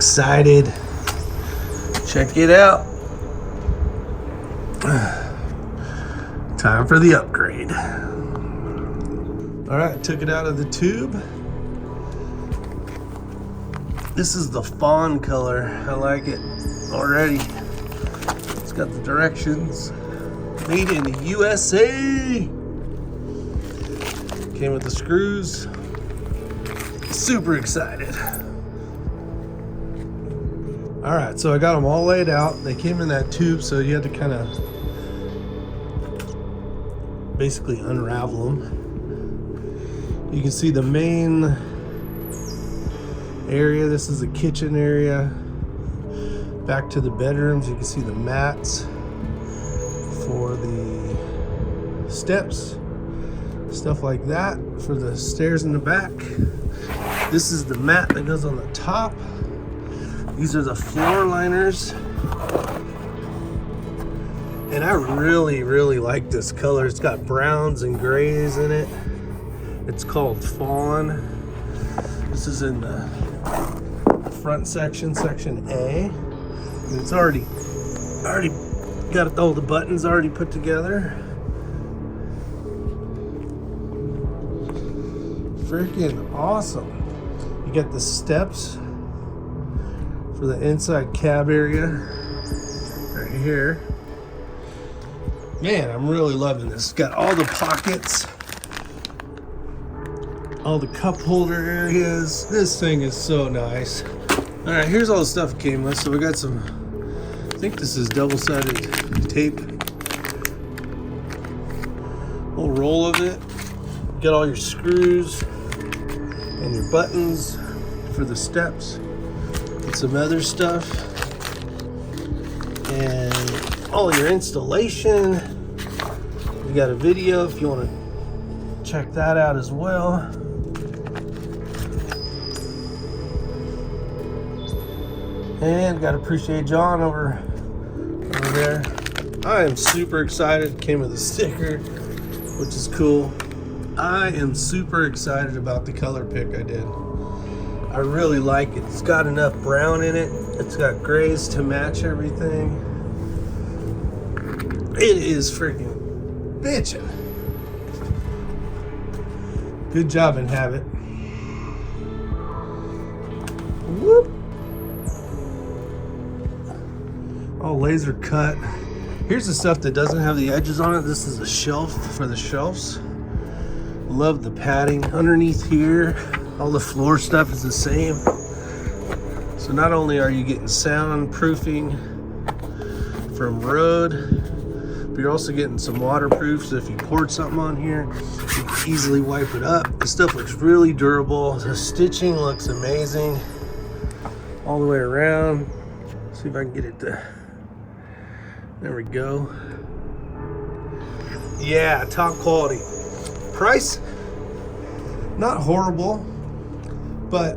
excited. Check it out. Time for the upgrade. All right, took it out of the tube. This is the fawn color. I like it already. It's got the directions. Made in the USA. Came with the screws. Super excited. All right, so I got them all laid out. They came in that tube, so you had to kind of basically unravel them. You can see the main area. This is the kitchen area. Back to the bedrooms, you can see the mats for the steps, stuff like that for the stairs in the back. This is the mat that goes on the top. These are the floor liners. And I really like this color. It's got browns and grays in it. It's called fawn. This is in the front section, section A. And it's already got all the buttons already put together. Freaking awesome. You got the steps for the inside cab area right here. Man, I'm really loving this. It's got all the pockets, all the cup holder areas. This thing is so nice. All right, here's all the stuff it came with. So we got some, I think this is double-sided tape. Whole roll of it. Got all your screws and your buttons for the steps. And some other stuff. And all your installation. You got a video if you want to check that out as well. And gotta appreciate John over there. I am super excited. Came with a sticker, which is cool. I am super excited about the color pick I did. I really like it. It's got enough brown in it. It's got grays to match everything. It is freaking bitchin'. Good job, Inhabit. Whoop. All laser cut. Here's the stuff that doesn't have the edges on it. This is a shelf for the shelves. Love the padding underneath here. All the floor stuff is the same. So not only are you getting soundproofing from road, but you're also getting some waterproof. So if you poured something on here, you can easily wipe it up. This stuff looks really durable. The stitching looks amazing all the way around. See if I can get it to, there we go. Yeah, top quality. Price, not horrible, but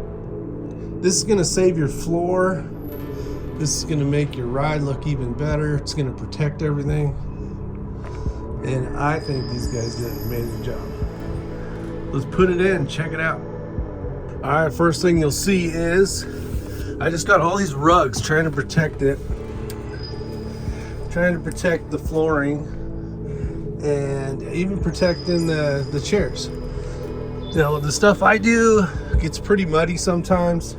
this is gonna save your floor. This is gonna make your ride look even better. It's gonna protect everything. And I think these guys did an amazing job. Let's put it in, check it out. All right, first thing you'll see is, I just got all these rugs trying to protect it. Trying to protect the flooring and even protecting the chairs. You know, the stuff I do gets pretty muddy sometimes.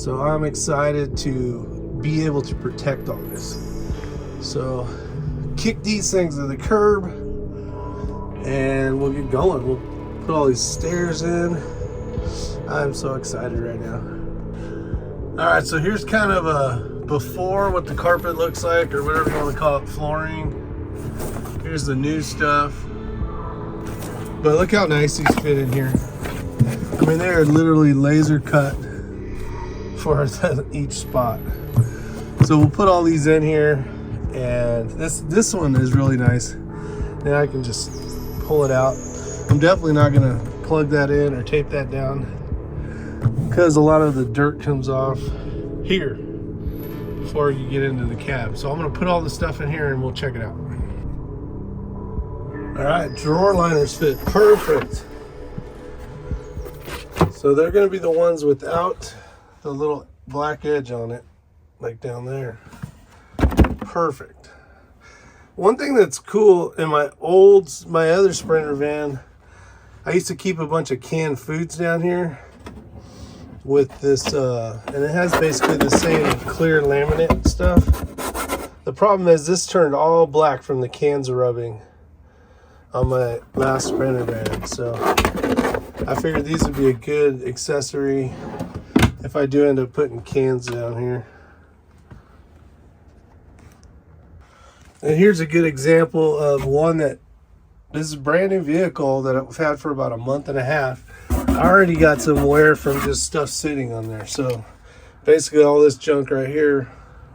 So I'm excited to be able to protect all this. So kick these things to the curb and we'll get going. We'll put all these stairs in. I'm so excited right now. All right, so here's kind of a before what the carpet looks like, or whatever you want to call it, flooring. Here's the new stuff. But look how nice these fit in here. I mean, they're literally laser cut for each spot. So we'll put all these in here, and this one is really nice. Now I can just pull it out. I'm definitely not gonna plug that in or tape that down because a lot of the dirt comes off here before you get into the cab. So I'm gonna put all the stuff in here and we'll check it out. All right, drawer liners fit perfect. So they're gonna be the ones without the little black edge on it, like down there. Perfect. One thing that's cool in my other Sprinter van, I used to keep a bunch of canned foods down here with this, and it has basically the same clear laminate stuff. The problem is this turned all black from the cans of rubbing on my last Sprinter van, so I figured these would be a good accessory if I do end up putting cans down here. And here's a good example of one that, this is a brand new vehicle that I've had for about a month and a half. I already got some wear from just stuff sitting on there. So basically all this junk right here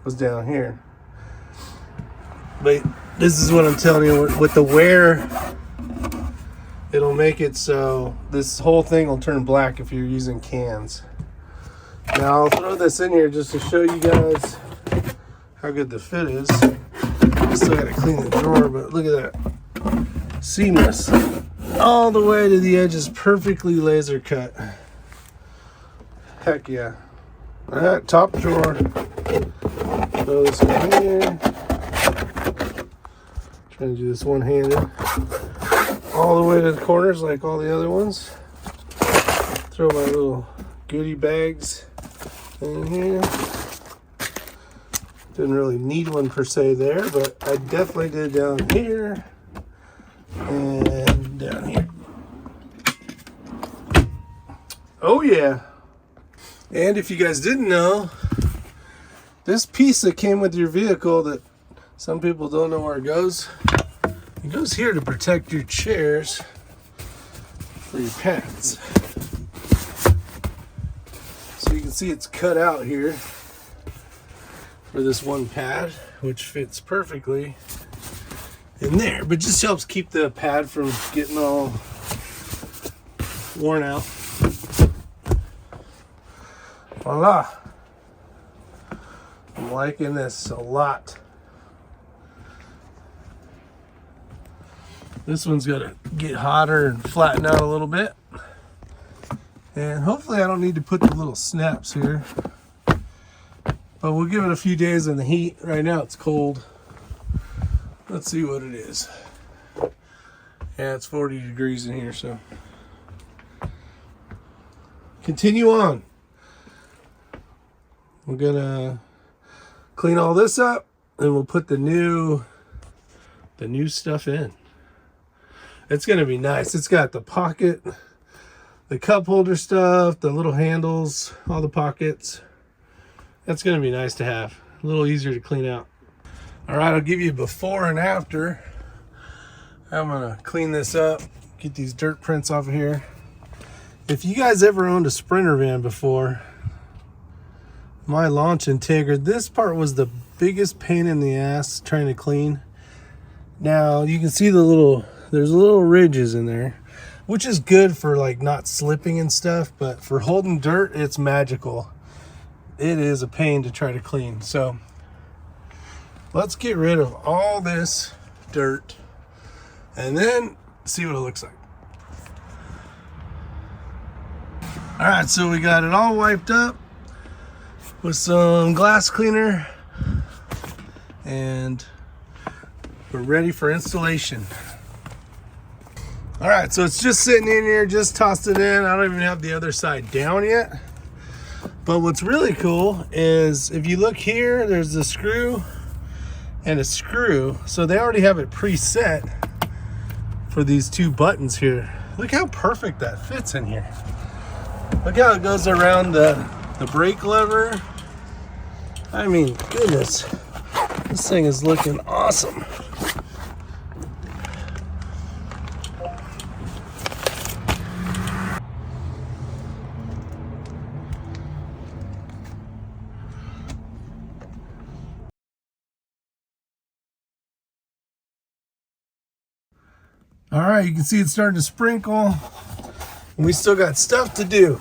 was down here. But this is what I'm telling you, with the wear, it'll make it so this whole thing will turn black if you're using cans. Now I'll throw this in here just to show you guys how good the fit is. Still gotta clean the drawer, but look at that. Seamless. All the way to the edges, perfectly laser cut. Heck yeah. Alright, top drawer. Throw this in here. Trying to do this one-handed. All the way to the corners like all the other ones. Throw my little goodie bags in here. Didn't really need one per se there, but I definitely did down here and down here. Oh yeah. And if you guys didn't know, this piece that came with your vehicle that some people don't know where it goes here to protect your chairs for your pads. So you can see it's cut out here for this one pad, which fits perfectly in there, but just helps keep the pad from getting all worn out. Voila. I'm liking this a lot. This one's got to get hotter and flatten out a little bit, and hopefully I don't need to put the little snaps here. But we'll give it a few days in the heat. Right now it's cold. Let's see what it is. Yeah, it's 40 degrees in here, so. Continue on. We're gonna clean all this up and we'll put the new stuff in. It's gonna be nice. It's got the pocket, the cup holder stuff, the little handles, all the pockets. That's going to be nice to have. A little easier to clean out. All right, I'll give you before and after. I'm going to clean this up, get these dirt prints off of here. If you guys ever owned a Sprinter van before, my launch Integra, this part was the biggest pain in the ass trying to clean. Now you can see there's little ridges in there, which is good for like not slipping and stuff, but for holding dirt, it's magical. It is a pain to try to clean. So let's get rid of all this dirt and then see what it looks like. All right, so we got it all wiped up with some glass cleaner and we're ready for installation. All right, so it's just sitting in here, just tossed it in. I don't even have the other side down yet. But what's really cool is if you look here, there's a screw and a screw. So they already have it preset for these two buttons here. Look how perfect that fits in here. Look how it goes around the brake lever. I mean, goodness, this thing is looking awesome. All right, you can see it's starting to sprinkle. And we still got stuff to do.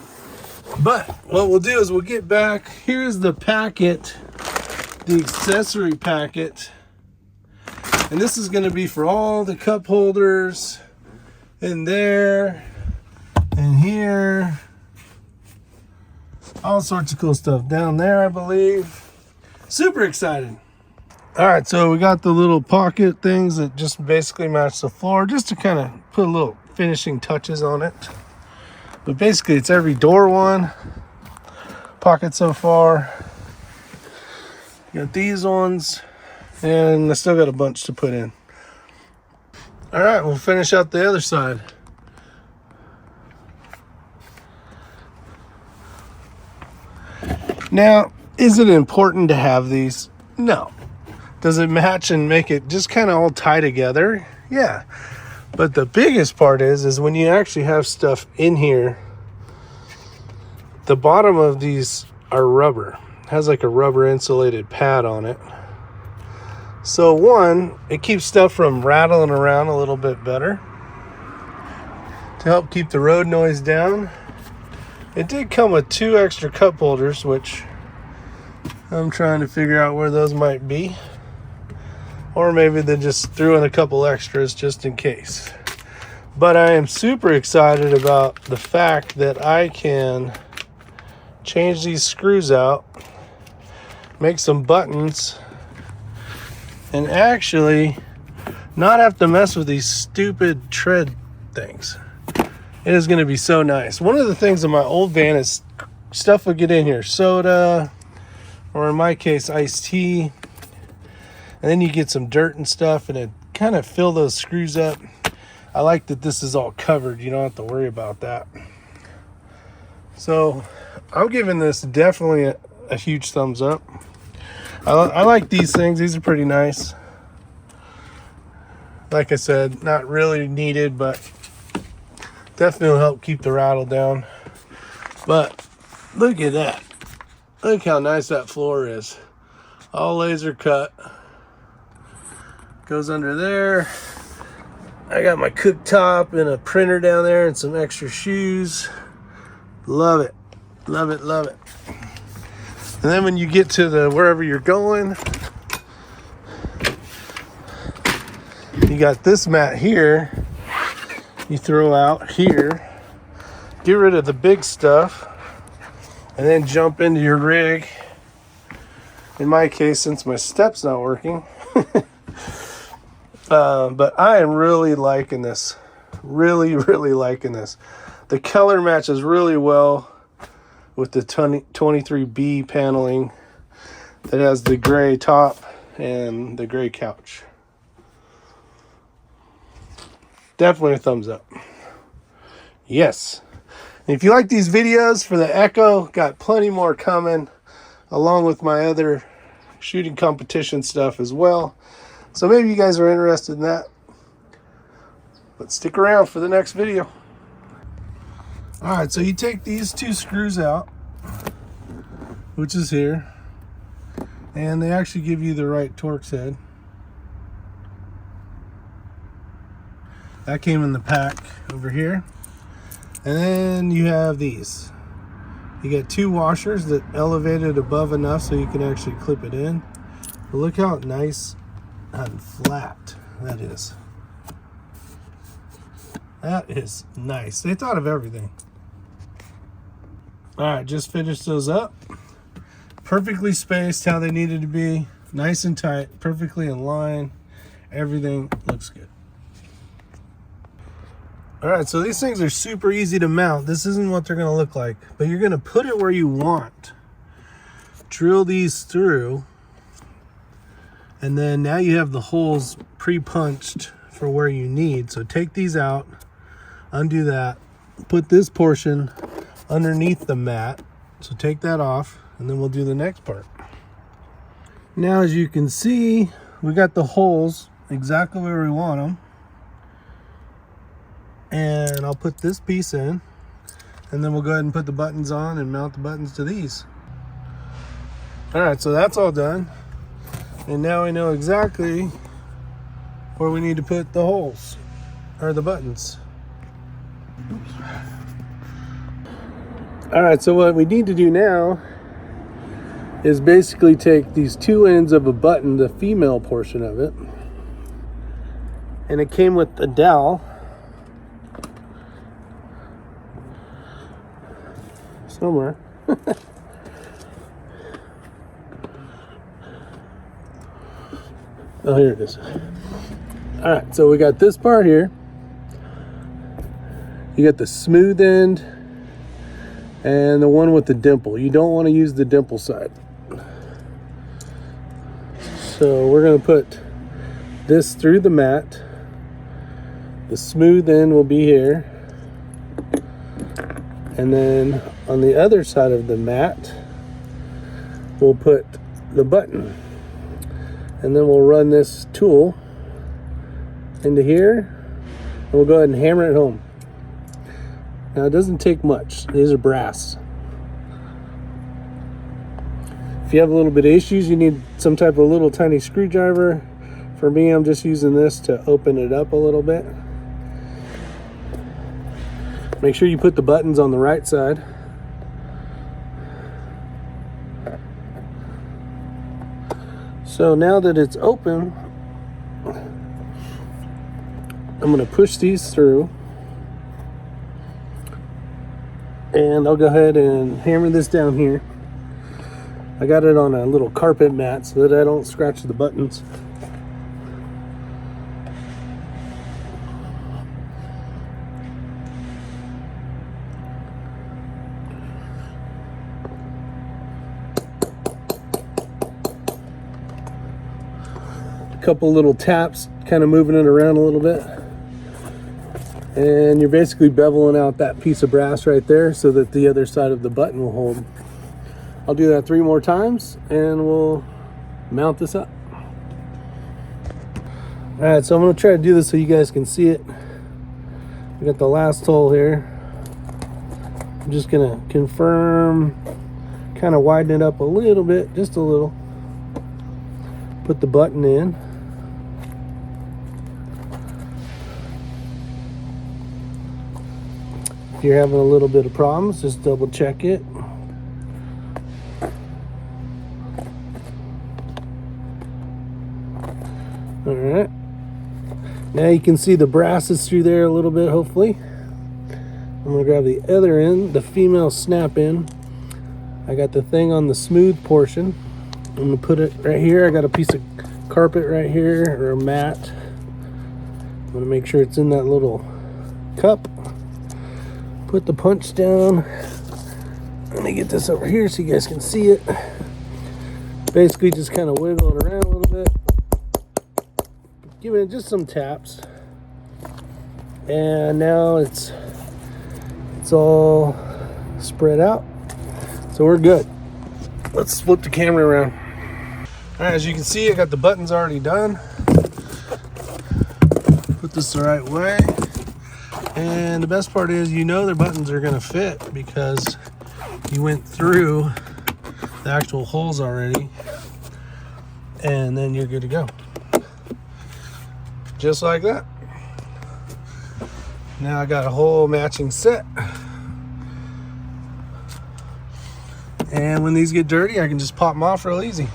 But what we'll do is we'll get back. Here's the packet, the accessory packet. And this is gonna be for all the cup holders in there and here. All sorts of cool stuff down there, I believe. Super excited. All right, so we got the little pocket things that just basically match the floor, just to kind of put a little finishing touches on it. But basically, it's every door one pocket so far. Got these ones, and I still got a bunch to put in. All right, we'll finish out the other side. Now, is it important to have these? No. Does it match and make it just kind of all tie together? Yeah. But the biggest part is when you actually have stuff in here, the bottom of these are rubber. It has like a rubber insulated pad on it. So one, it keeps stuff from rattling around a little bit better to help keep the road noise down. It did come with 2 extra cup holders, which I'm trying to figure out where those might be. Or maybe they just threw in a couple extras just in case. But I am super excited about the fact that I can change these screws out, make some buttons, and actually not have to mess with these stupid tread things. It is going to be so nice. One of the things in my old van is stuff would get in here, soda, or in my case, iced tea. And then you get some dirt and stuff, and it kind of fill those screws up. I like that this is all covered. You don't have to worry about that. So I'm giving this definitely a huge thumbs up. I like these things. These are pretty nice. Like I said, not really needed, but definitely help keep the rattle down. But look at that. Look how nice that floor is. All laser cut. Goes under there. I got my cooktop and a printer down there and some extra shoes. Love it. Love it, love it. And then when you get to the wherever you're going, you got this mat here. You throw out here. Get rid of the big stuff. And then jump into your rig. In my case, since my step's not working. But I am really liking this. Really, really liking this. The color matches really well with the 23B paneling that has the gray top and the gray couch. Definitely a thumbs up. Yes. And if you like these videos for the Echo, got plenty more coming along with my other shooting competition stuff as well. So maybe you guys are interested in that. But stick around for the next video. Alright, so you take these 2 screws out, which is here, and they actually give you the right Torx head. That came in the pack over here. And then you have these. You got 2 washers that elevated above enough so you can actually clip it in. But look how nice and flat that is. That is nice. They thought of everything. Alright, just finished those up. Perfectly spaced how they needed to be. Nice and tight, perfectly in line. Everything looks good. Alright, so these things are super easy to mount. This isn't what they're going to look like, but you're going to put it where you want. Drill these through. And then now you have the holes pre-punched for where you need. So take these out, undo that, put this portion underneath the mat. So take that off, and then we'll do the next part. Now, as you can see, we got the holes exactly where we want them. And I'll put this piece in, and then we'll go ahead and put the buttons on and mount the buttons to these. All right, so that's all done. And now we know exactly where we need to put the holes, or the buttons. Oops. All right, so what we need to do now is basically take these 2 ends of a button, the female portion of it, and it came with a dowel. Somewhere. Oh, here it is. All right, so we got this part here. You got the smooth end and the one with the dimple. You don't want to use the dimple side. So we're going to put this through the mat. The smooth end will be here. And then on the other side of the mat, we'll put the button. And then we'll run this tool into here, and we'll go ahead and hammer it home. Now it doesn't take much. These are brass. If you have a little bit of issues, you need some type of little tiny screwdriver. For me, I'm just using this to open it up a little bit. Make sure you put the buttons on the right side. So now that it's open, I'm going to push these through, and I'll go ahead and hammer this down here. I got it on a little carpet mat so that I don't scratch the buttons. Couple little taps, kind of moving it around a little bit, and you're basically beveling out that piece of brass right there so that the other side of the button will hold. I'll do that 3 more times and we'll mount this up. All right, so I'm going to try to do this so you guys can see it. We got the last hole here. I'm just going to confirm, kind of widen it up a little bit, just a little. Put the button in. If you're having a little bit of problems, just double check it. All right. Now you can see the brass is through there a little bit, hopefully. I'm gonna grab the other end, the female snap in. I got the thing on the smooth portion. I'm gonna put it right here. I got a piece of carpet right here, or a mat. I'm gonna make sure it's in that little cup. Put the punch down. Let me get this over here so you guys can see it. Basically just kind of wiggle it around a little bit. Give it just some taps. And now it's all spread out. So we're good. Let's flip the camera around. All right, as you can see, I got the buttons already done. Put this the right way. And the best part is, their buttons are gonna fit because you went through the actual holes already, and then you're good to go. Just like that. Now I got a whole matching set. And when these get dirty, I can just pop them off real easy.